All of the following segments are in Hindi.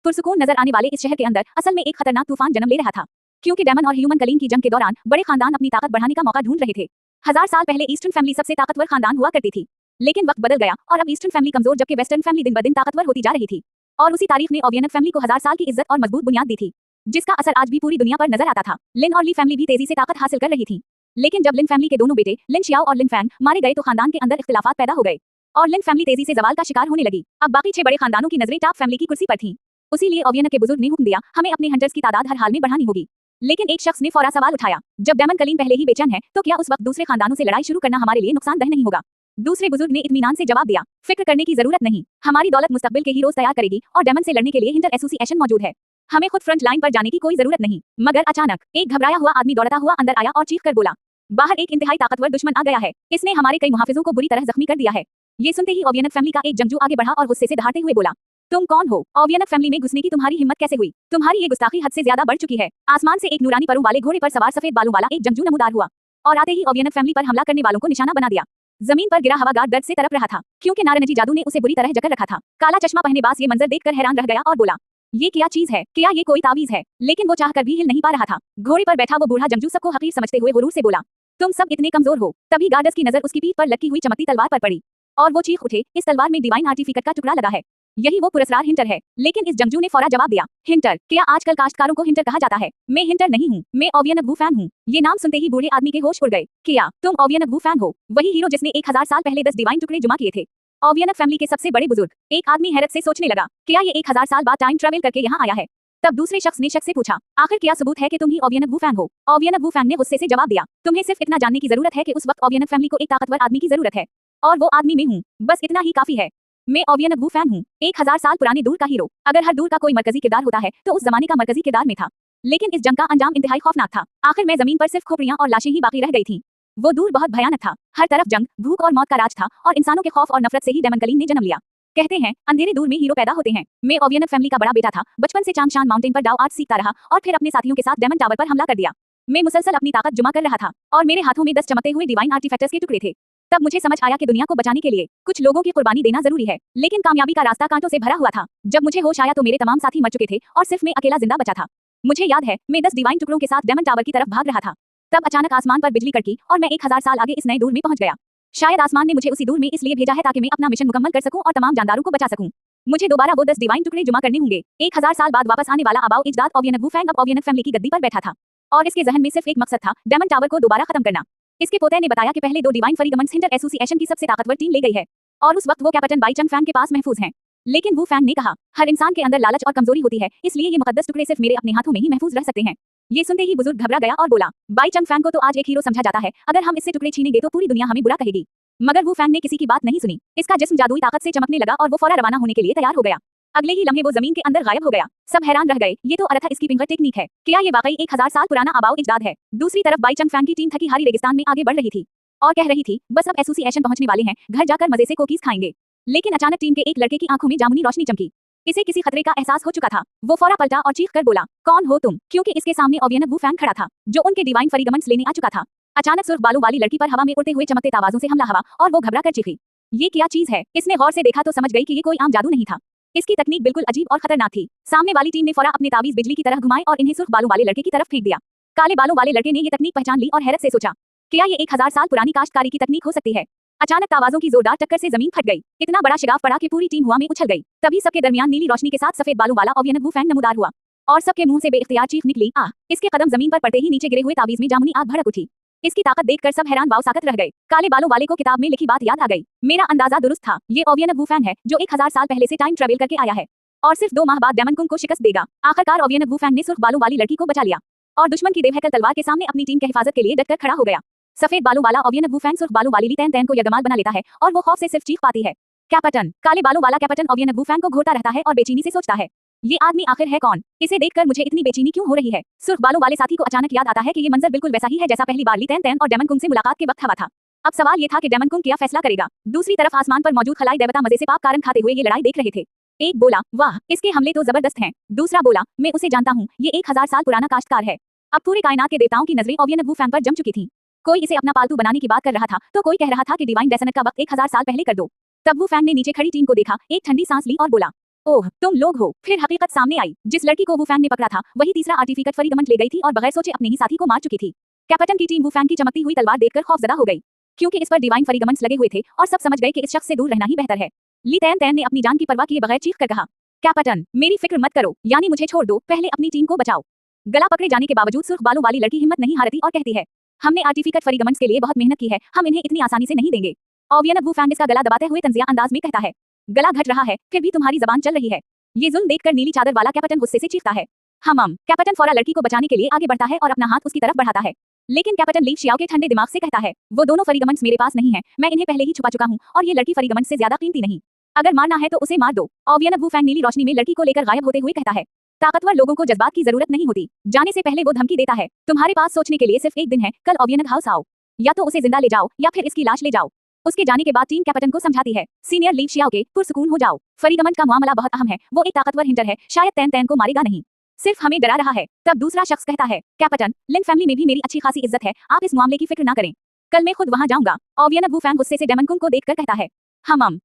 पुरसुकून नजर आने वाले इस शहर के अंदर असल में एक खतरनाक तूफान जन्म ले रहा था, क्योंकि डेमन और ह्यूमन कलीन की जंग के दौरान बड़े खानदान अपनी ताकत बढ़ाने का मौका ढूंढ रहे थे। 1000 साल पहले ईस्टर्न फैमिली सबसे ताकतवर खानदान हुआ करती थी, लेकिन वक्त बदल गया और अब ईस्टर्न फैमिली कमजोर जबकि वेस्टर्न फैमिली दिन ब दिन ताकतवर होती जा रही थी। और उसी तारीख ने ओवियनक फैमिली को 1000 साल की इज्जत और मजबूत बुनियाद दी थी, जिसका असर आज भी पूरी दुनिया पर नजर आता था। लिन और ली फैमिली भी तेजी से ताकत हासिल कर रही थी, लेकिन जब लिन फैमिली के दोनों बेटे लिन शियाओ और लिन फैंग मारे गए तो खानदान के अंदर इख्तिलाफात पैदा हो गए और लिन फैमिली तेजी से जवाल का शिकार होने लगी। अब बाकी 6 बड़े खानदानों की नजरें टॉप फैमिली की कुर्सी पर थीं। उसीलिए ओवियनक के बुजुर्ग ने हुक्म दिया, हमें अपने हंटर्स की तादाद हर हाल में बढ़ानी होगी। लेकिन एक शख्स ने फौरा सवाल उठाया, जब डेमन कलीन पहले ही बेचैन है तो क्या उस वक्त दूसरे खानदानों से लड़ाई शुरू करना हमारे लिए नुकसानदेह नहीं होगा? दूसरे बुजुर्ग ने इत्मीनान से जवाब दिया, फिक्र करने की जरूरत नहीं, हमारी दौलत मुस्तकबिल के हीरोज तैयार करेगी और डेमन से लड़ने के लिए हिंटर एसोसिएशन मौजूद है। हमें खुद फ्रंट लाइन पर जाने की कोई जरूरत नहीं। मगर अचानक एक घबराया हुआ आदमी दौड़ता हुआ अंदर आया और चीख कर बोला, बाहर एक इंतहाई ताकतवर दुश्मन आ गया है, इसने हमारे कई मुहाफिजों को बुरी तरह जख्मी कर दिया है। ये सुनते ही ओवियनक फैमिली का एक जंगजू आगे बढ़ा और गुस्से से दहाड़ते हुए बोला, तुम कौन हो? ओवियनक फैमिली में घुसने की तुम्हारी हिम्मत कैसे हुई? तुम्हारी ये गुस्ताखी हद से ज्यादा बढ़ चुकी है। आसमान से एक नूरानी परों वाले घोड़े पर सवार सफेद बालों वाला एक जंगजू नमूदार हुआ और आते ही ओवियनक फैमिली पर हमला करने वालों को निशाना बना दिया। जमीन पर गिरा हवागार दर्द से तड़प रहा था, क्योंकि नारंगी जादू ने उसे बुरी तरह जकड़ रखा था। काला चश्मा पहने बास ये मंजर देखकर हैरान रह गया और बोला, ये क्या चीज है? क्या ये कोई तावीज है? लेकिन वो चाहकर भी हिल नहीं पा रहा था। घोड़े पर बैठा वो बूढ़ा जंगजू सबको हकीर समझते हुए गुरूर से बोला, तुम सब इतने कमजोर हो। तभी गार्डस की नजर उसकी पीठ पर लटकी हुई चमकती तलवार पर पड़ी और वो चीख उठे, इस तलवार में डिवाइन आर्टिफिकट का टुकड़ा लगा है, यही वो पुरस्कार हिंटर है। लेकिन इस जंगजू ने फौरा जवाब दिया, हिंटर? क्या आजकल काश्तकारों को हिंटर कहा जाता है? मैं हिंटर नहीं हूँ, मैं ओवियनक वू फैंग हूँ। ये नाम सुनते ही बूढ़े आदमी के होश उड़ गए। क्या तुम ओवियनक वू फैंग हो? वही हीरो जिसने 1000 साल पहले 10 डिवाइन टुकड़े जुमा किए थे। ओवियनक फैमिली के सबसे बड़े बुजुर्ग। एक आदमी हैरत से सोचने लगा, क्या ये 1000 साल बाद टाइम ट्रेवल करके यहाँ आया है? तब दूसरे शख्स ने शक से पूछा, आखिर क्या सबूत है कि तुम ही ओवियनक वू फैंग हो? ओवियनक वू फैंग ने गुस्से से जवाब दिया, तुम्हें सिर्फ इतना जानने की जरूरत है कि उस वक्त ओवियनक फैमिली को एक ताकतवर आदमी की जरूरत है और वो आदमी मैं हूँ। बस इतना ही काफी है। मैं ओवियनक वू फैंग हूँ, 1000 साल पुराने दूर का हीरो। अगर हर दूर का कोई मरकजी किरदार होता है तो उस जमाने का मरकजी किरदार में था, लेकिन इस जंग का अंजाम इंतहाई खौफनाक था। आखिर में जमीन पर सिर्फ खोपड़ियां और लाशें ही बाकी रह गई थीं। वो दूर बहुत भयानक था, हर तरफ जंग, भूख और मौत का राज था और इंसानों के खौफ और नफरत से ही डेमन कलीन ने जन्म लिया। कहते हैं अंधेरे दूर में हीरो पैदा होते हैं। मैं ओवियनक फैमिली का बड़ा बेटा था, बचपन से चांगशान माउंटेन पर डाउ आर्ट सीखता रहा और फिर अपने साथियों के साथ डेमन टावर पर हमला कर दिया। मैं मुसलसल अपनी ताकत जुमा कर रहा था और मेरे हाथों में 10 चमकते हुए डिवाइन आर्टिफैक्टर्स के टुकड़े थे। तब मुझे समझ आया कि दुनिया को बचाने के लिए कुछ लोगों की कुर्बानी देना जरूरी है, लेकिन कामयाबी का रास्ता कांटों से भरा हुआ था। जब मुझे होश आया तो मेरे तमाम साथी मर चुके थे और सिर्फ मैं अकेला जिंदा बचा था। मुझे याद है मैं 10 डिवाइन टुकड़ों के साथ डेमन टावर की तरफ भाग रहा था। तब अचानक आसमान पर बिजली कड़की और मैं 1000 साल आगे इस नए दूर में पहुंच गया। शायद आसमान ने मुझे उसी दूर में इसलिए भेजा है ताकि मैं अपना मिशन मुकम्मल कर सकूं और तमाम जानदारों को बचा सकूं। मुझे दोबारा वो 10 डिवाइन टुकड़े जुमा करने होंगे। 1000 साल बाद वापस आने वाला अबाउ इजदाद ओवियनक वू फैंग अब ओवियनक फैमिली की गद्दी पर बैठा था और इसके जहन में सिर्फ एक मकसद था, डेमन टावर को दोबारा खत्म करना। इसके पोते ने बताया कि पहले 2 डिवाइन फरीगमंस हिंटर एसोसिएशन की सबसे ताकतवर टीम ले गई है और उस वक्त वो कैप्टन बाई चंग फैंग के पास महफूज हैं। लेकिन वू फैंग ने कहा, हर इंसान के अंदर लालच और कमजोरी होती है, इसलिए ये मुकद्दस टुकड़े सिर्फ मेरे अपने हाथों में ही महफूज रह सकते हैं। ये सुनते ही बुजुर्ग घबरा गया और बोला, बाई चंग फैंग को तो आज एक हीरो समझा जाता है, अगर हम इससे टुकड़े छीनेंगे तो पूरी दुनिया हमें बुरा कहेगी। मगर वू फैंग ने किसी की बात नहीं सुनी। इसका जिस्म जादुई ताकत से चमकने लगा और वो फौरन रवाना होने के लिए तैयार हो गया। अगले ही लम्हे वो जमीन के अंदर गायब हो गया। सब हैरान रह गए, ये तो अरथा इसकी फिंगर टेक्निक है। क्या ये वाकई 1000 साल पुराना अबाउ इजदाद है? दूसरी तरफ बाई चंग फैंग की टीम थकी हारी रेगिस्तान में आगे बढ़ रही थी और कह रही थी, बस अब एसोसिएशन पहुंचने वाले हैं, घर जाकर मजे से कुकीज खाएंगे। लेकिन अचानक टीम के एक लड़के की आंखों में जामुनी रोशनी चमकी। इसे किसी खतरे का एहसास हो चुका था। वो फौरा पलटा और चीख कर बोला, कौन हो तुम? क्योंकि इसके सामने ओवियनक वू फैंग खड़ा था, जो उनके डिवाइन फरीगमंस लेने आ चुका था। अचानक सुर्ख बालों वाली लड़की पर हवा में उड़ते हुए चमकते तावाजों से हमला हवा और वो घबरा कर चीखी। ये क्या चीज है? इसने गौर से देखा तो समझ गई कि ये कोई आम जादू नहीं था। इसकी तकनीक बिल्कुल अजीब और खतरनाक थी। सामने वाली टीम ने फौरा अपने तावीज बिजली की तरह घुमाए और इन्हें सुर्ख बालों वाले लड़के की तरफ फेंक दिया। काले बालों वाले लड़के ने ये तकनीक पहचान ली और हैरत से सोचा, क्या ये 1000 साल पुरानी काश्तकारी की तकनीक हो सकती है? अचानक तावाजों की जोरदार टक्कर से जमीन फट गई। इतना बड़ा शिगाफ पड़ा कि पूरी टीम हवा में उछल गई। तभी सबके दरमियान नीली रोशनी के साथ सफेद बालों वाला ओवियनक वू फैंग नमूदार हुआ और सबके मुंह से बेइख्तियार चीख निकली, आ! इसके कदम जमीन पर पड़ते ही नीचे गिरे हुए तावीज में जामुनी आग भड़क उठी। इसकी ताकत देखकर सब हैरान वाव साकत रह गए। काले बालों वाले को किताब में लिखी बात याद आ गई। मेरा अंदाजा दुरुस्त था, ये ओवियनक वू फैंग है जो 1000 साल पहले से टाइम ट्रेवल करके आया है और सिर्फ 2 माह बाद डेमन कुंग को शिकस्त देगा। आखिरकार ओवियनक वू फैंग ने सुर्ख बालों वाली लड़की को बचा लिया और दुश्मन की देवहकल तलवार के सामने अपनी टीम की हिफाजत के लिए डटकर खड़ा हो गया। सफेद बालों वाला ओवियनक वू फैंग सुर्ख बालों वाली ली तैन तैन को यगमाल बना लेता है और वो खौफ से सिर्फ चीख पाती है, कैप्टन! काले बालों वाला कैप्टन ओवियनक वू फैंग को घूरता रहता है और बेचैनी से सोचता है, ये आदमी आखिर है कौन? इसे देखकर मुझे इतनी बेचैनी क्यों हो रही है? सुर्ख बालों वाले साथी को अचानक याद आता है कि ये मंजर बिल्कुल वैसा ही है जैसा पहली बार ली तैन तैन और डेमन कुंग से मुलाकात के वक्त हवा था। अब सवाल ये था कि डेमन कुंग क्या फैसला करेगा। दूसरी तरफ आसमान पर मौजूद खलाई देवता मजे से पाक कारण खाते हुए ये लड़ाई देख रहे थे। एक बोला, वाह, इसके हमले तो जबरदस्त हैं। दूसरा बोला, मैं उसे जानता हूँ, ये 1000 साल पुराना काश्तकार है। अब पूरे कायनात के देवताओं की नजरें ओवियनक वू फैंग पर जम चुकी थी। कोई इसे अपना पालतू बनाने की बात कर रहा था तो कोई कह रहा था कि डिवाइन डेसनेट का वक्त 1000 साल पहले कर दो। तब वू फैंग ने नीचे खड़ी टीम को देखा, एक ठंडी सांस ली और बोला, ओह, तुम लोग हो। फिर हकीकत सामने आई। जिस लड़की को वुफैंग ने पकड़ा था वही तीसरा आर्टिफैक्ट फरीगमंट ले गई थी और बगैर सोचे अपने ही साथी को मार चुकी थी। कैप्टन की टीम वुफैंग की चमकती हुई तलवार देखकर खौफजदा हो गई, क्योंकि इस पर डिवाइन फरीगमंट्स लगे हुए थे और सब समझ गए कि इस शख्स से दूर रहना ही बेहतर है। ली तैन तैन ने अपनी जान की परवाह किए बगैर चीख कर कहा, कैप्टन मेरी फिक्र मत करो, यानी मुझे छोड़ दो, पहले अपनी टीम को बचाओ। गला पकड़े जाने के बावजूद सुर्ख बालों वाली लड़की हिम्मत नहीं हारती और कहती है, हमने आर्टिफिकट फरीगमंट्स के लिए बहुत मेहनत की है, हम इन्हें इतनी आसानी से नहीं देंगे। ओवियन वुफैंग इसका गला दबाते हुए तंजिया अंदाज में कहता है, गला घट रहा है फिर भी तुम्हारी जबान चल रही है। ये जुल्म देखकर नीली चादर वाला कैप्टन गुस्से से चीखता है। कैप्टन फौरा लड़की को बचाने के लिए आगे बढ़ता है और अपना हाथ उसकी तरफ बढ़ाता है, लेकिन कैप्टन ली शियाओ के ठंडे दिमाग से कहता है, वो दोनों फरीगमंट्स मेरे पास नहीं है, मैं इन्हें पहले ही छुपा चुका हूँ और ये लड़की फरीगमंट्स से ज्यादा कीमती नहीं। अगर मारना है तो उसे मार दो। ओवियन वुफैंग नीली रोशनी में लड़की को लेकर गायब होते हुए कहता है, ताकतवर लोगों को जज्बात की जरूरत नहीं होती। जाने से पहले वो धमकी देता है, तुम्हारे पास सोचने के लिए सिर्फ एक दिन है, कल ओवियन हाउस आओ, या तो उसे जिंदा ले जाओ या फिर इसकी लाश ले जाओ। उसके जाने के बाद टीम कैप्टन को समझाती है, सीनियर लीव शियाओ के पुरसुकून हो जाओ, फरीगमंट का मामला बहुत अहम है, वो एक ताकतवर हिंटर है, शायद तैन तैन को मारेगा नहीं, सिर्फ हमें डरा रहा है। तब दूसरा शख्स कहता है, कैप्टन लिन फैमिली में भी मेरी अच्छी खासी इज्जत है, आप इस मामले की फिक्र ना करें, कल मैं खुद वहां जाऊंगा। ओवियन वुफैंग गुस्से से डेमन कुंग को देखकर कहता है,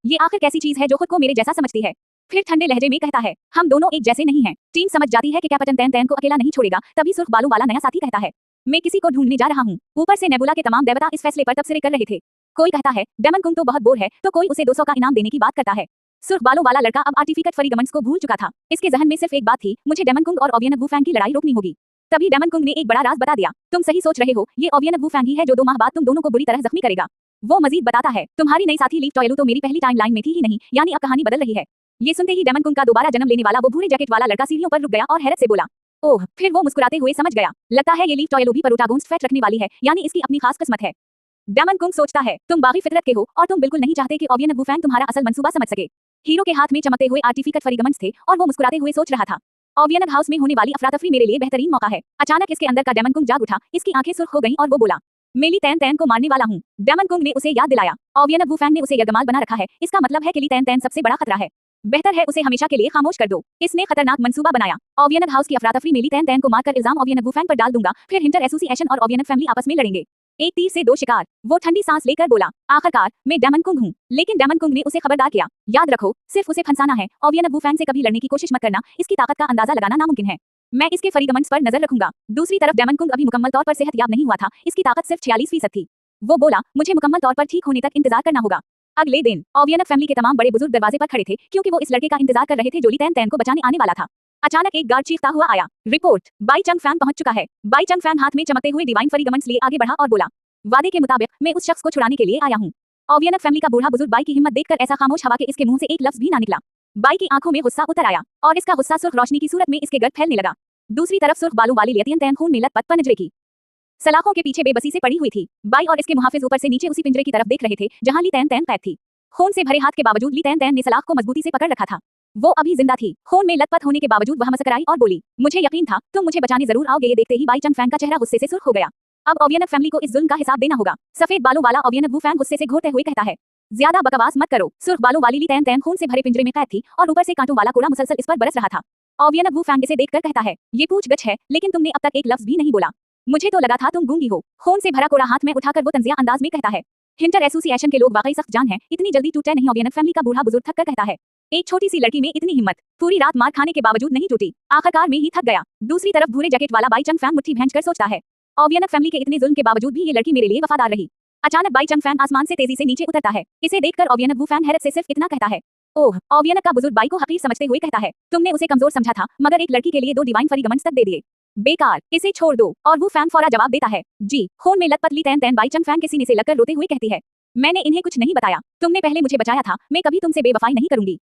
ये आखिर कैसी चीज है जो खुद को मेरे जैसा समझती है। फिर ठंडे लहजे में कहता है, हम दोनों एक जैसे नहीं हैं। टीम समझ जाती है कि कैप्टन तैन तैन को अकेला नहीं छोड़ेगा। तभी सुर्ख बालों वाला नया साथी कहता है, मैं किसी को ढूंढने जा रहा हूँ। ऊपर से नेबुला के तमाम देवता इस फैसले पर तबसरे कर रहे थे। कोई कहता है, डेमन कुंग तो बहुत बोर है, तो कोई उसे 200 का इनाम देने की बात करता है। सुर्ख बालों वाला लड़का अब आर्टिफिकट फरीगमंट्स को भूल चुका था। इसके जहन में सिर्फ एक बात थी, मुझे डेमन कुंग और ओवियन वुफैंग की लड़ाई रोकनी होगी। तभी डेमन कुंग ने एक बड़ा राज बता दिया, तुम सही सोच रहे हो, ये ओवियन वुफैंग ही है जो 2 माह बाद तुम दोनों को बुरी तरह जख्मी करेगा। वो मजीद बताता है, तुम्हारी नई साथी लीव टॉयलू तो मेरी पहली टाइमलाइन में थी ही नहीं, यानी अब कहानी बदल रही है। ये सुनते ही डेमन कुंग का दोबारा जन्म लेने वाला वो भूरे जैकेट वाला लड़का सीढ़ियों पर रुक गया और हैरत से बोला, ओह। फिर वो मुस्कुराते हुए समझ गया, लगता है ये लीव टॉयलू भी प्रोटैगनिस्ट फैट रखने वाली है, यानी इसकी अपनी खास किस्मत है। डेमन कुंग सोचता है, तुम बागी फितरत के हो और तुम बिल्कुल नहीं चाहते कि ओवियन वुफैंग तुम्हारा असल मंसूबा समझ सके। हीरो के हाथ में चमकते हुए आर्टिफिकट फरीगमंट्स थे और वो मुस्कुराते हुए सोच रहा था, ओवियन हाउस में होने वाली अफरा-तफरी मेरे लिए बेहतरीन मौका है। अचानक इसके अंदर का डेमन कुंग जाग उठा, इसकी आंखें सुर्ख हो गईं और वो बोला, मैं ली तैन तैन को मारने वाला हूँ। डेमन कुंग ने उसे याद दिलाया, ओवियन वुफैंग ने उसे यरगमाल बना रखा है, इसका मतलब है कि ली तैन तैन सबसे बड़ा खतरा है, बेहतर है उसे हमेशा के लिए खामोश कर दो। इसने खतरनाक मंसूबा बनाया, ओवियन हाउस की अफरा-तफरी में ली तैन तैन को मारकर इल्जाम ओवियन वुफैंग पर डाल दूंगा, फिर हिंटर एसोसिएशन और ओवियन फैमिली आपस में लड़ेंगे। एक तीर से 2 शिकार। वो ठंडी सांस लेकर बोला, आखिरकार मैं डेमन कुंग हूँ। लेकिन डेमन कुंग ने उसे खबरदार किया, याद रखो सिर्फ उसे फंसाना है, ओवियन वुफैंग से कभी लड़ने की कोशिश मत करना, इसकी ताकत का अंदाजा लगाना नामुमकिन है। मैं इसके फरीगमंट्स पर नजर रखूंगा। दूसरी तरफ डेमन कुंग अभी मुकम्मल तौर पर सेहतयाब नहीं हुआ था, इसकी ताकत सिर्फ 46% थी। वो बोला, मुझे मुकम्मल तौर पर ठीक होने तक इंतजार करना होगा। अगले दिन ओवियन फैमिली के तमाम बड़े बुजुर्ग दरवाजे पर खड़े थे, क्योंकि वो इस लड़के का इंतजार कर रहे थे जो ली तैन तैन को बचाने आने वाला था। अचानक एक गार्ड चीखता हुआ आया, रिपोर्ट, बाई चंग फैंग पहुंच चुका है। बाई चंग फैंग हाथ में चमकते हुए डिवाइन फरीगमंट्स लिए आगे बढ़ा और बोला, वादे के मुताबिक मैं उस शख्स को छुड़ाने के लिए आया हूँ। ओवियन फैमिली का बूढ़ा बुजुर्ग बाई की हिम्मत देखकर ऐसा खामोश हवा के इसके मुंह से एक लफ्ज भी ना निकला। बाई की आंखों में गुस्सा उतर आया और इसका गुस्सा सुर्ख रोशनी की सूरत में इसके गर्द फैलने लगा। दूसरी तरफ सुर्ख बालों वाली लियतियन तैन खून में लथपथ पिंजरे की सलाखों के पीछे बेबसी से पड़ी हुई थी। बाई और इसके मुहाफिज ऊपर से नीचे उसी पिंजरे की तरफ देख रहे थे जहां ली तैन तैन कैद थी। खून से भरे हाथ के बावजूद ली तैन तैन ने सलाख को मजबूती से पकड़ रखा था। वो अभी जिंदा थी। खून में लथपथ होने के बावजूद वह मुस्कुराई और बोली, मुझे यकीन था तुम मुझे बचाने जरूर आओगे। ये देखते ही बाई चंग फैंग का चेहरा गुस्से से सुर्ख हो गया। अब ओवियन फैमिली को इस जुल्म का हिसाब देना होगा। सफेद बालों वाला ओवियन वुफैंग गुस्से से घोरते हुए कहता है, ज्यादा बकवास मत करो। सुर्ख बालों वाली ली तैन तैन खून से भरे पिंजरे में कैद थी और ऊपर से कांटों वाला कूड़ा मुसलसल इस पर बरस रहा था। ओवियन वुफैंग इसे देखकर कहता है, ये पूछ-गछ है, लेकिन तुमने अब तक एक लफ्ज भी नहीं बोला। मुझे तो लगा था तुम गूंगी हो। खून से भरा कूड़ा हाथ में उठाकर वो तंजिया अंदाज में कहता है, हिंटर एसोसिएशन के लोग वाकई सख्त जान हैं, इतनी जल्दी टूटे नहीं। ओवियन फैमिली का बूढ़ा बुजुर्ग थक कर कहता है, एक छोटी सी लड़की में इतनी हिम्मत, पूरी रात मार खाने के बावजूद नहीं टूटी, आखिरकार में ही थक गया। दूसरी तरफ भूरे जैकेट वाला बाई चंग फैंग मुट्ठी भैंचकर सोचता है, ओवियन फैमिली के इतने जुल्म के बावजूद भी ये लड़की मेरे लिए वफादार रही। अचानक बाई चंग फैंग आसमान से तेजी से नीचे उतरता है। इसे देखकर ओवियन वुफैंग हैरत से सिर्फ इतना कहता है, ओह। ओवियन का बुजुर्ग बाई को हकीर समझते हुए कहता है, तुमने उसे कमजोर समझा था, मगर एक लड़की के लिए 2 डिवाइन फरीगमंट्स तक दे दिए, बेकार, इसे छोड़ दो। और वुफैंग फौरा जवाब देता है, जी। खून में लथपथ ली तैन तैन बाई चंग फैंग के सीने से लगकर रोते हुए कहती है, मैंने इन्हें कुछ नहीं बताया, तुमने पहले मुझे बचाया था, मैं कभी तुमसे बेवफाई नहीं करूंगी।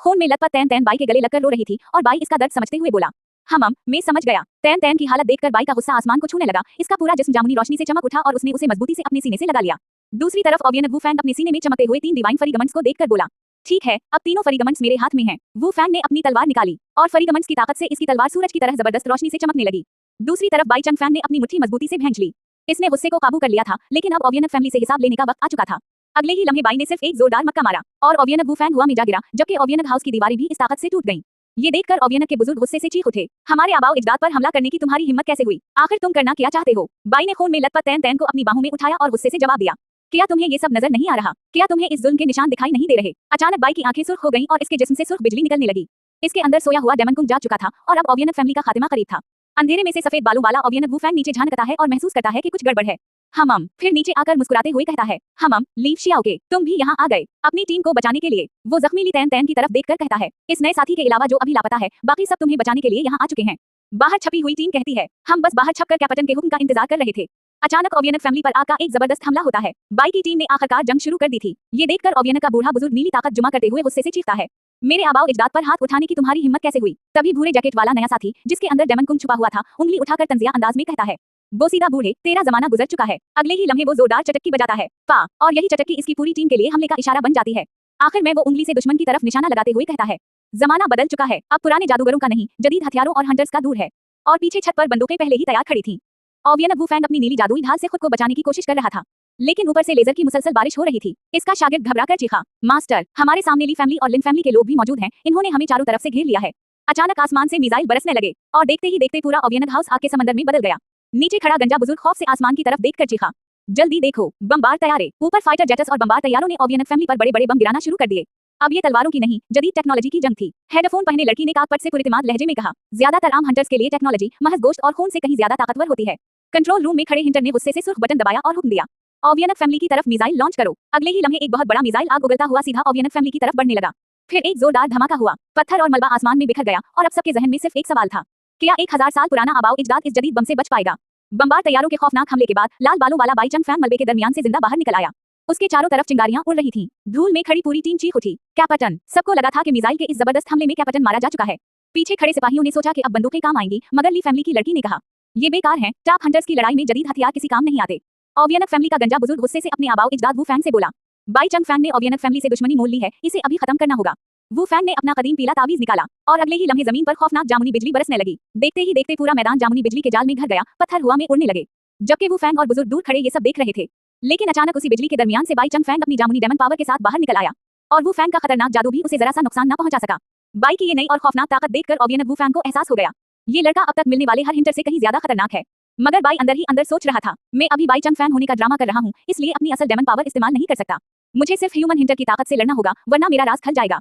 खून में लथपथ तैन तैन बाई के गले लगकर रो रही थी और बाई इसका दर्द समझते हुए बोला, मैं समझ गया। तैन तैन की हालत देखकर बाई का गुस्सा आसमान को छूने लगा। इसका पूरा जिस्म जामुनी रोशनी से चमक उठा और उसने उसे मजबूती से अपने सीने से लगा लिया। दूसरी तरफ ओवियन वुफैंग अपने सीने में चमकते हुए 3 डिवाइन फरीगमंट्स को देखकर बोला, ठीक है, अब तीनों फरीगमंट्स मेरे हाथ में हैं। वुफैंग ने अपनी तलवार निकाली और फरीगमंट्स की ताकत से इसकी तलवार सूरज की तरह जबरदस्त रोशनी से चमकने लगी। दूसरी तरफ बाई चंग फैंग ने अपनी मुट्ठी मजबूती से भींच ली। इसने गुस्से को काबू कर लिया था, लेकिन अब ओवियन फैमिली से हिसाब लेने का वक्त आ चुका था। अगले ही लम्हे बाई ने सिर्फ एक जोरदार मक्का मारा और ओवियन वुफैंग हुआ में जा गिरा, जबकि ओवियन हाउस की दीवारें भी इस ताकत से टूट गईं। ये देखकर ओवियन के बुजुर्ग गुस्से से चीख उठे, हमारे आबाओ अजदाद पर हमला करने की तुम्हारी हिम्मत कैसे हुई? आखिर तुम करना क्या चाहते हो? बाई ने खून में लथपथ तैन तैन को अपनी बाहों में उठाया और गुस्से से जवाब दिया, क्या तुम्हें ये सब नजर नहीं आ रहा? क्या तुम्हें इस जुल्म के निशान दिखाई नहीं दे रहे? अचानक बाई की आंखें सुर्ख हो गईं और इसके जिस्म से सुर्ख बिजली निकलने लगी। इसके अंदर सोया हुआ डेमन कुंग जाग चुका था और अब ओवियनक फैमिली का खात्मा करीब था। अंधेरे में से सफेद बालों वाला ओवियनक वुफैंग नीचे झांकता है और महसूस करता है कि कुछ गड़बड़ है। हमम फिर नीचे आकर मुस्कुराते हुए कहता है, हमम लीव शियाओके, तुम भी यहाँ आ गए अपनी टीम को बचाने के लिए। वो जख्मी ली तैन तैन की तरफ देखकर कहता है, इस नए साथी के अलावा जो अभी लापता है, बाकी सब तुम्हें बचाने के लिए यहाँ आ चुके हैं। बाहर छपी हुई टीम कहती है, हम बस बाहर छपकर कैप्टन के हुक्म का इंतजार कर रहे थे। अचानक ओवियनक फैमिली पर आका एक जबरदस्त हमला होता है। बाई की टीम ने आखिरकार जंग शुरू कर दी थी। ये देखकर ओवियनक का बूढ़ा बुजुर्ग नीली ताकत जुमा करते हुए गुस्से से चीखता है, मेरे आबाओ इजदाद पर हाथ उठाने की तुम्हारी हिम्मत कैसे हुई? तभी भूरे जैकेट वाला नया साथी, जिसके अंदर डेमन कुंग छुपा हुआ था, उंगली उठाकर तंजिया अंदाज में कहता है, बोसीदा बूढ़े, तेरा जमाना गुजर चुका है। अगले ही लम्हे वो जोरदार चटक्की बजाता है, पा, और यही चटक्की इसकी पूरी टीम के लिए हमले का इशारा बन जाती है। आखिर में वो उंगली से दुश्मन की तरफ निशाना लगाते हुए कहता है, जमाना बदल चुका है, अब पुराने जादूगरों का नहीं, जदीद हथियारों और हंटर्स का दूर है। और पीछे छत पर बंदूकें पहले ही तैयार खड़ी थीं। ओवियनक वुफैंग अपनी नीली जादुई ढाल से खुद को बचाने की कोशिश कर रहा था, लेकिन ऊपर से लेजर की मुसलसल बारिश हो रही थी। इसका शागिर्द घबराकर चीखा, मास्टर, हमारे सामने ली फैमिली और लिन फैमिली के लोग भी मौजूद हैं, इन्होंने हमें चारों तरफ से घेर लिया है। अचानक आसमान से मिसाइल बरसने लगे और देखते ही देखते पूरा ओवियनक हाउस आग के समंदर में बदल गया। नीचे खड़ा गंजा बुजुर्ग खौफ से आसमान की तरफ देखकर चीखा, जल्दी देखो, बमबार तैयारे। ऊपर फाइटर जेटस और बमबार तैयारों ने ओवियनक फैमिली पर बड़े बड़े बम गिराना शुरू कर दिए। अब ये तलवारों की नहीं, जदीद टेक्नोलॉजी की जंग थी। हेडफोन पहने लड़की ने काकपट से पुरितिमाद लहजे में कहा, ज्यादातर आम हंटर्स के लिए टेक्नोलॉजी महज गोश्त और खून से कहीं ज्यादा ताकतवर होती है। कंट्रोल रूम में खड़े हिंटर ने गुस्से से सुर्ख बटन दबाया और हुक्म दिया, ओवियनक फैमिली की तरफ मिसाइल लॉन्च करो। अगले ही लम्हे एक बहुत बड़ा मिसाइल आग उगलता हुआ सीधा ओवियनक फैमिली की तरफ बढ़ने लगा। फिर एक जोरदार धमाका हुआ, पत्थर और मलबा आसमान में बिखर गया और अब सबके जहन में सिर्फ एक सवाल था, क्या 1000 साल पुराना आबाओ इजदाद इस जदीद बम से बच पाएगा? बमबार तैयारों के खौफनाक हमले के बाद लाल बालों वाला बाई चंग फैंग मलबे के दरमियान से जिंदा बाहर निकल आया। उसके चारों तरफ चिंगारियां उड़ रही थीं। धूल में खड़ी पूरी टीम चीख उठी, कैप्टन! सबको लगा था कि मिसाइल के इस जबरदस्त हमले में कैप्टन मारा जा चुका है। पीछे खड़े सिपाहियों ने सोचा कि अब बंदूकें काम आएंगी, मगर ली फैमिली की लड़की ने कहा, ये बेकार हैं, टॉप हंटर्स की लड़ाई में जदीद हथियार किसी काम नहीं आते। ओवियनक फैमिली का गंजा बुजुर्ग गुस्से से अपने आबाओ इजदाद वुफैंग से बोला, बाई चंग फैंग ने ओवियनक फैमिली से दुश्मनी मोल ली है, इसे अभी खत्म करना होगा। वुफैंग ने अपना कदीम पीला तावीज निकाला और अगले ही लम्हे जमीन पर खौफनाक जामुनी बिजली बरसने लगी। देखते ही देखते पूरा मैदान जामुनी बिजली के जाल में घिर गया, पत्थर हवा में उड़ने लगे। जबकि वुफैंग और बुजुर्ग दूर खड़े ये सब देख रहे थे, लेकिन अचानक उसी बिजली के दरमियान से बाई चंग फैंग अपनी जामुनी डेमन पावर के साथ बाहर निकल आया और वुफैंग का खतरनाक जादू भी उसे जरा सा नुकसान न पहुंचा सका। बाई की ये नई और खौफनाक ताकत देखकर ओवियनक वुफैंग को एहसास हो गया, ये लड़का अब तक मिलने वाले हर हिंटर से कहीं ज्यादा खतरनाक है। मगर बाई अंदर ही अंदर सोच रहा था, मैं अभी बाई चंग फैंग होने का ड्रामा कर रहा हूँ, इसलिए अपनी असल डेमन पावर इस्तेमाल नहीं कर सकता। मुझे सिर्फ ह्यूमन हिंटर की ताकत से लड़ना होगा, वरना मेरा राज खल जाएगा।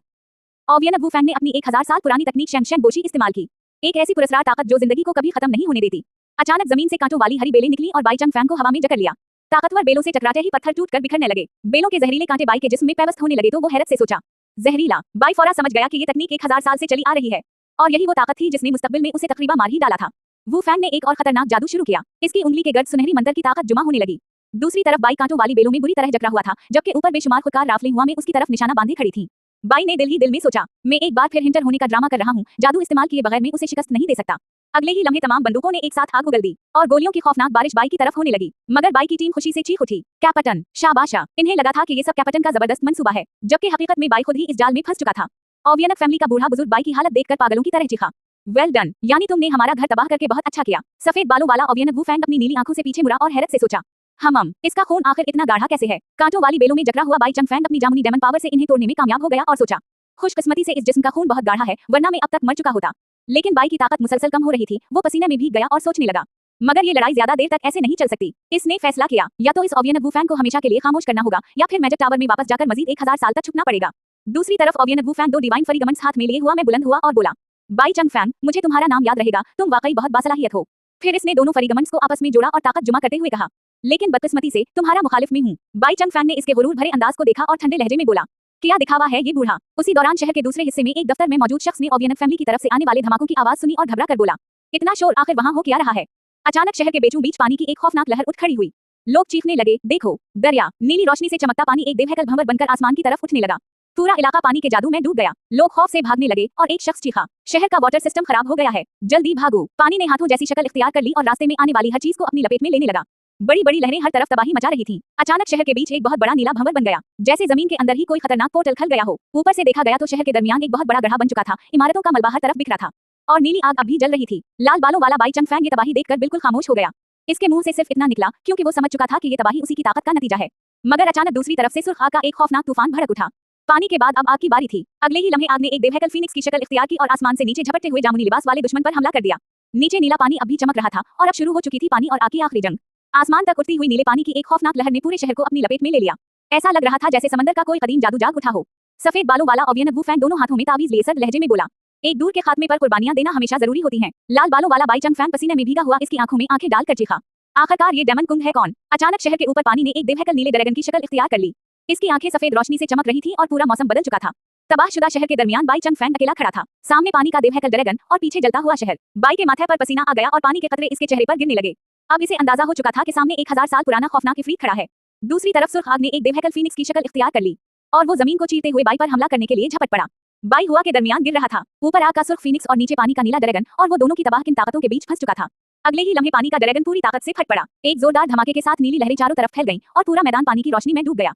ओवियनक वुफैंग ने अपनी 1000 साल पुरानी तकनीक शेंगशेंग बोशी इस्तेमाल की, एक ऐसी पुरस्कार ताकत जो जिंदगी को कभी खत्म नहीं होने देती। अचानक जमीन से कांटों वाली हरी बेलें निकली और बाई चंग फैंग को हवा में जकड़ लिया। ताकतवर बेलों से टकराते ही पत्थर टूटकर बिखरने लगे। बेलों के जहरीले कांटे बाई के जिस्म में पेवस्त होने लगे तो वो हैरत से सोचा, जहरीला। बाई फौरा समझ गया कि ये तकनीक 1000 साल से चली आ रही है और यही वो ताकत थी जिसने मुस्तकबिल में उसे तकरीबा मार ही डाला था। वुफैंग ने एक और खतरनाक जादू शुरू किया, इसकी उंगली के गर्द सुनहरी मंत्र की ताकत जुमा होने लगी। दूसरी तरफ बाई कांटों वाली बेलों में बुरी तरह जकड़ा हुआ था, जबकि ऊपर बेशुमार खुदकार राफलें हुआ में उसकी तरफ निशाना बांधे खड़ी थी। बाई ने दिल ही दिल में सोचा, मैं एक बार फिर हिंटर होने का ड्रामा कर रहा हूँ, जादू इस्तेमाल किए बगैर मैं उसे शिकस्त नहीं दे सकता। अगले ही लम्हे तमाम बंदूकों ने एक साथ आग उगल दी और गोलियों की खौफनाक बारिश बाई की तरफ होने लगी। मगर बाई की टीम खुशी से चीख उठी, कैप्टन, शाबाशा! इन्हें लगा था कि ये सब कैप्टन का जबरदस्त मंसूबा है, जबकि हकीकत में बाई खुद ही इस जाल में फंस चुका था। ओवियनक फैमिली का बूढ़ा बुजुर्ग बाई की हालत देखकर पागलों की तरह चीखा, वेल डन, यानी तुमने हमारा घर तबाह करके बहुत अच्छा किया। सफेद बालों वाला ओवियनक वुफैंग अपनी नीली आंखों से पीछे मुड़ा और हैरत से सोचा, हमम, इसका खून आखिर इतना गाढ़ा कैसे है? कांटों वाली बेलों में जकड़ा हुआ बाई चंग फैंग अपनी जामुनी डेमन पावर से इन्हें तोड़ने में कामयाब हो गया और सोचा, खुशकिस्मती से इस जिस्म का खून बहुत गाढ़ा है, वरना मैं अब तक मर चुका होता। लेकिन बाई की ताकत मुसलसल कम हो रही थी, वो पसीने में भीग गया और सोचने लगा, मगर ये लड़ाई ज्यादा देर तक ऐसे नहीं चल सकती। इसने फैसला किया, या तो इस ओवियनक वुफैंग को हमेशा के लिए खामोश करना होगा, या फिर मैजिक टावर में वापस जाकर मजीद 1000 साल तक छुपना पड़ेगा। दूसरी तरफ ओवियनक वुफैंग 2 डिवाइन फरीगमंट्स हाथ में लिए हुआ में बुलंद हुआ और बोला, बाई चंग फैंग, मुझे तुम्हारा नाम याद रहेगा, तुम वाकई बहुत बासलाहियत हो। फिर इसने दोनों फरीगमंट्स को आपस में जोड़ा और ताकत जुमा करते हुए कहा, लेकिन बदकिस्मती से तुम्हारा मुखालिफ मैं हूँ। बाई चंग फैंग ने इसके गुरूर भरे अंदाज को देखा और ठंडे लहजे में बोला, क्या दिखावा है ये बूढ़ा। उसी दौरान शहर के दूसरे हिस्से में एक दफ्तर में मौजूद शख्स ने ओवियनक फैमिली की तरफ से आने वाले धमाकों की आवाज सुनी और घबरा कर बोला, इतना शोर आखिर वहाँ हो क्या रहा है? अचानक शहर के बीचों बीच पानी की एक खौफनाक लहर उठ खड़ी हुई। लोग चीखने लगे, देखो, दरिया! नीली रोशनी से चमकता पानी एक देवहैकल भंवर बनकर आसमान की तरफ उठने लगा। पूरा इलाका पानी के जादू में डूब गया। लोग खौफ से भागने लगे और एक शख्स चीखा, शहर का वाटर सिस्टम खराब हो गया है, जल्दी भागो। पानी ने हाथों जैसी शक्ल इख्तियार कर ली और रास्ते में आने वाली हर चीज को अपनी लपेट में लेने लगा। बड़ी बड़ी लहरें हर तरफ तबाही मचा रही थीं। अचानक शहर के बीच एक बहुत बड़ा नीला भंवर बन गया, जैसे जमीन के अंदर ही कोई खतरनाक पोर्टल खल गया हो। ऊपर से देखा गया तो शहर के दरमियान एक बहुत बड़ा गड्ढा बन चुका था, इमारतों का मलबा हर तरफ बिखरा था और नीली आग अब भी जल रही थी। लाल बालों वाला बाई चंग फैंग ये तबाही देखकर बिल्कुल खामोश हो गया। इसके मुंह से सिर्फ इतना निकला क्योंकि वो समझ चुका था कि ये तबाही उसी की ताकत का नतीजा है। मगर अचानक दूसरी तरफ से सुर्ख आग का एक खौफनाक तूफान भड़क उठा। पानी के बाद अब आग की बारी थी। अगले ही लम्हे आग ने एक देवहैकल फीनिक्स की शक्ल इख्तियार की और आसमान से नीचे झपटते हुए जामुनी लिबास वाले दुश्मन पर हमला कर दिया। नीचे नीला पानी अब भी चमक रहा था और अब शुरू हो चुकी थी पानी और आग की आखिरी जंग। आसमान तक उठती हुई नीले पानी की एक खौफनाक लहर ने पूरे शहर को अपनी लपेट में ले लिया। ऐसा लग रहा था जैसे समंदर का कोई कदीम जादू जाग उठा हो। सफेद बालों वाला ओवियनक वुफैंग दोनों हाथों में तावीज लिए सख्त लहजे में बोला, एक दूर के खात्मे पर कुर्बानियां देना हमेशा जरूरी होती हैं। लाल बालों वाला बाई चंग फैंग पसीने में भीगा हुआ इसकी आंखों में आंखें डालकर चीखा, आखिरकार ये डेमन कुंग है कौन? अचानक शहर के ऊपर पानी ने एक बेवहकल नीले ड्रैगन की शक्ल इख्तियार कर ली। इसकी आंखें सफेद रोशनी से चमक रही थी और पूरा मौसम बदल चुका था। तबाहशुदा शहर के दरमियान बाई चंग फैंग अकेला खड़ा था, सामने पानी का बेवहकल ड्रैगन और पीछे जलता हुआ शहर। बाई के माथे पर पसीना आ गया और पानी के कतरे इसके चेहरे पर गिरने लगे। अब इसे अंदाजा हो चुका था कि सामने 1000 साल पुराना खौफनाक इफरीत खड़ा है। दूसरी तरफ सुर्ख आग ने एक बेवहकल फीनिक्स की शक्ल इख्तियार कर ली और वो जमीन को चीरते हुए बाई पर हमला करने के लिए झपट पड़ा। बाई हुआ के दरमियान गिर रहा था, ऊपर आग का सुर्ख फीनिक्स और नीचे पानी का नीला ड्रैगन, और वो दोनों की तबाहकुन ताकतों के बीच फंस चुका था। अगले ही लम्हे पानी का ड्रैगन पूरी ताकत से फट पड़ा। एक जोरदार धमाके के साथ नीली लहरें चारों तरफ फैल गईं और पूरा मैदान पानी की रोशनी में डूब गया।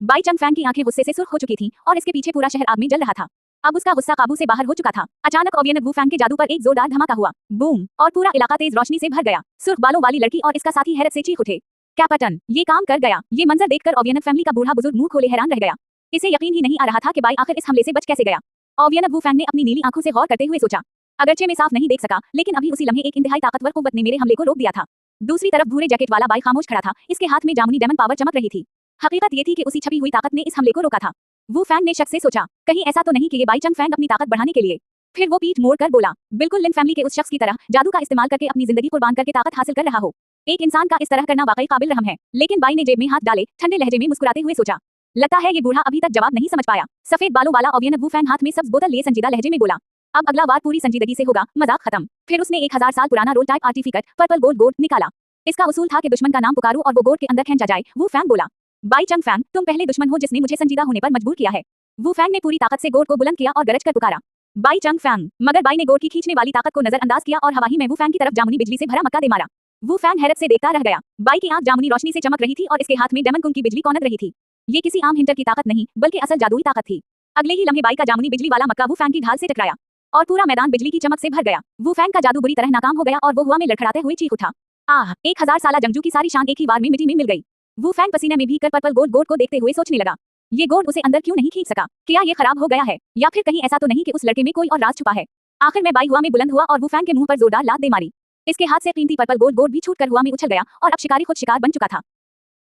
बाई चंग फैंग की आंखें गुस्से से सुर्ख हो चुकी थीं और इसके पीछे पूरा शहर आग में जल रहा था। अब उसका गुस्सा काबू से बाहर हो चुका था। अचानक ओवियन वू फैंग के जादू पर एक जोरदार धमाका हुआ, बूम, और पूरा इलाका तेज रोशनी से भर गया। सुर्ख बालों वाली लड़की और इसका साथी हैरत से चीख उठे, कैप्टन, ये काम कर गया। ये मंजर देखकर ओवियन फैमिली का बूढ़ा बुजुर्ग मुंह खोले हैरान रह गया। इसे यकीन ही नहीं आ रहा था कि बाई आखिर इस हमले से बच कैसे गया। ओवियन वू फैंग ने अपनी नीली आंखों से गौर करते हुए सोचा, अगरचे मैं साफ नहीं देख सका, लेकिन अभी उसी लम्हे एक इंतहाई ताकतवर कुव्वत ने मेरे हमले को रोक दिया था। दूसरी तरफ भूरे जैकेट वाला बाई खामोश खड़ा था, इसके हाथ में जामुनी डेमन पावर चमक रही थी। हकीकत ये थी कि उसी छपी हुई ताकत ने इस हमले को रोका था। वू फैंग ने शक से सोचा, कहीं ऐसा तो नहीं कि ये बाई चंग फैंग अपनी ताकत बढ़ाने के लिए। फिर वो पीठ मोड़कर बोला, बिल्कुल लिन फैमिली के उस शख्स की तरह जादू का इस्तेमाल करके अपनी जिंदगी कुर्बान करके ताकत हासिल कर रहा हो। एक इंसान का इस तरह करना वाकई काबिल रहम है। लेकिन बाई ने जेब में हाथ डाले ठंडे लहजे में मुस्कुराते हुए सोचा, लगता है ये बूढ़ा अभी तक जवाब नहीं समझ पाया। सफेद बालों वाला ओवियन वू फैंग हाथ में सब्ज बोतल लिए संजीदा लहजे में बोला, अब अगला बार पूरी संजीदगी से होगा, मजाक खत्म। फिर उसने 1000 साल पुराना रोल टाइप आर्टिफिकट पर्पल गोल्ड गोड निकाला। इसका उसूल था कि दुश्मन का नाम पुकारूं और वो गोड के अंदर खींचा जाए। वू फैंग बोला, बाई चंग फैंग, तुम पहले दुश्मन हो जिसने मुझे संजीदा होने पर मजबूर किया है। वू फैंग ने पूरी ताकत से गोड को बुलंद किया और गरज कर पुकारा, बाई चंग फैंग। मगर बाई ने गोड की खींचने वाली ताकत को नजरअंदाज किया और हवा ही में वू फैंग की तरफ जामुनी बिजली से भरा मक्का दे मारा। वू फैंग हैरत से देखता रह गया। बाई की आंख जामुनी रोशनी से चमक रही थी और इसके हाथ में डेमन कुंग की बिजली कौनक रही थी। ये किसी आम हिंटर की ताकत नहीं, बल्कि असल जादुई ताकत थी। अगले ही लम्हे बाई का जामुनी बिजली वाला मक्का वू फैंग की ढाल से टकराया और पूरा मैदान बिजली की चमक से भर गया। वू फैंग का जादू बुरी तरह नाकाम हो गया और वो हुआ में लड़खड़ाते हुए चीख उठा, आह, 1000 साला जंगजू की सारी शान एक ही बार में मिट्टी में मिल गई। वू फैंग पसीने में भीगकर पर्पल गोड गोड को देखते हुए सोचने लगा, ये गोड उसे अंदर क्यों नहीं खींच सका? क्या ये खराब हो गया है, या फिर कहीं ऐसा तो नहीं कि उस लड़के में कोई और राज छुपा है? आखिर में बाई हुआ में बुलंद हुआ और वू फैंग के मुंह पर जोरदार लात दे मारी। इसके हाथ से कीमती पर्पल गोड गोड भी छूटकर हुआ में उछल गया और अब शिकारी खुद शिकार बन चुका था।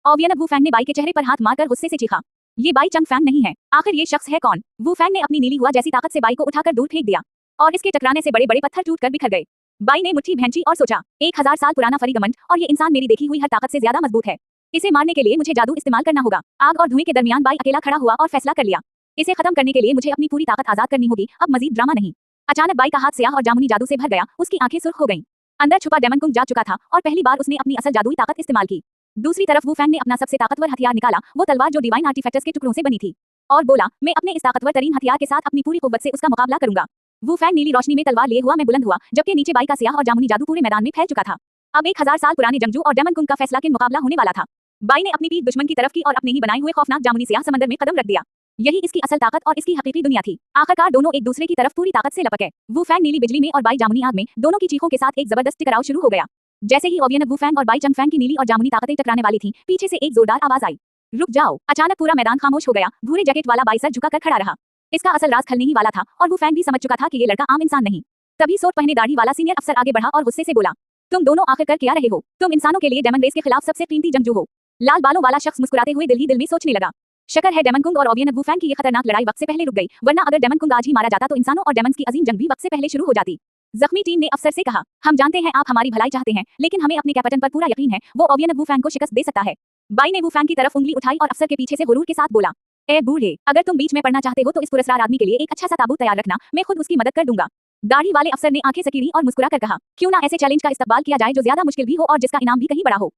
ओवियन वू फैंग ने बाई के चेहरे पर हाथ मारकर गुस्से से चीखा, ये बाई चंग फैंग नहीं है, आखिर ये शख्स है कौन? वू फैंग ने अपनी नीली हुआ जैसी ताकत से बाई को उठाकर दूर फेंक दिया और इसके टकराने से बड़े बड़े पत्थर टूटकर बिखर गए। बाई ने मुट्ठी भैंची और सोचा, 1000 साल पुराना फरीगमंड, और ये इंसान मेरी देखी हुई हर ताकत से ज्यादा मजबूत है। इसे मारने के लिए मुझे जादू इस्तेमाल करना होगा। आग और धुएं के दरमियान बाई अकेला खड़ा हुआ और फैसला कर लिया, इसे खत्म करने के लिए मुझे अपनी पूरी ताकत आजाद करनी होगी। अब मजीद ड्रामा नहीं। अचानक बाई का हाथ स्याह और जामुनी जादू से भर गया, उसकी आंखें सुर्ख हो गईं। अंदर छुपा डेमन कुंग जा चुका था और पहली बार उसने अपनी असल जादुई ताकत इस्तेमाल की। दूसरी तरफ वू फैंग ने अपना सबसे ताकतवर हथियार निकाला, वो तलवार जो डिवाइन आर्टिफैक्टर्स के टुकड़ों से बनी थी, और बोला, मैं अपने इस ताकतवर तरीन हथियार के साथ अपनी पूरी कुव्वत से उसका मुकाबला करूंगा। वू फैंग नीली रोशनी में तलवार लिए हुआ में बुलंद हुआ, जबकि नीचे बाई का स्याह और जामुनी जादू पूरे मैदान में फैल चुका था। अब 1000 साल पुराने जंगजू और डेमन कुंग का फैसला किन मुकाबला होने वाला था। बाई ने अपनी पीठ दुश्मन की तरफ की और अपने ही बनाए हुए खौफनाक जामुनी स्याह समंदर में कदम रख दिया। यही इसकी असल ताकत और इसकी हकीकी दुनिया थी। आखिरकार दोनों एक दूसरे की तरफ पूरी ताकत से लपके। वू फैंग नीली बिजली में और बाई जामुनी आग में, दोनों की चीखों के साथ एक जबरदस्त टकराव शुरू हो गया। जैसे ही ओवियन वू फैंग और बाई चंग फैंग की नीली और जामुनी ताकतें टकराने वाली थीं, पीछे से एक जोरदार आवाज आई, रुक जाओ। अचानक पूरा मैदान खामोश हो गया। भूरे जैकेट वाला बाई सर झुकाकर खड़ा रहा। इसका असल राज खलने ही वाला था और वू फैंग भी समझ चुका था कि ये लड़का आम इंसान नहीं। तभी सोट पहने दाढ़ी वाला सीनियर अफसर आगे बढ़ा और गुस्से से बोला, तुम दोनों आखिर कर क्या रहे हो? तुम इंसानों के लिए डेमन रेस के खिलाफ सबसे कीमती जंगजू हो। लाल बालों वाला शख्स मुस्कुराते हुए दिल ही दिल में सोचने लगा, शक्र है डेमन कुंग और ओवियन वू फैंग की ये खतरनाक लड़ाई वक्त से पहले रुक गई, वरना अगर डेमन कुंग आज ही मारा जाता तो इंसानों और डेमन्स की अजीम जंग भी वक्त से पहले शुरू हो जाती। जख्मी टीम ने अफसर से कहा, हम जानते हैं आप हमारी भलाई चाहते हैं, लेकिन हमें अपने कैप्टन पर पूरा यकीन है, वो ओवियन वू फैंग को शिकस्त दे सकता है। बाई ने वू फैंग की तरफ उंगली उठाई और अफसर के पीछे से गुरूर के साथ बोला, ए बूढ़े, अगर तुम बीच में पड़ना चाहते हो तो इस पुरस्कार आदमी के लिए एक अच्छा सा ताबूत तैयार रखना, मैं खुद उसकी मदद कर दूंगा। दाढ़ी वाले अफसर ने आंखें सकीड़ी और मुस्कुरा कर कहा, क्यों ना ऐसे चैलेंज का इस्तेमाल किया जाए जो ज्यादा मुश्किल भी हो और जिसका इनाम भी कहीं बड़ा हो।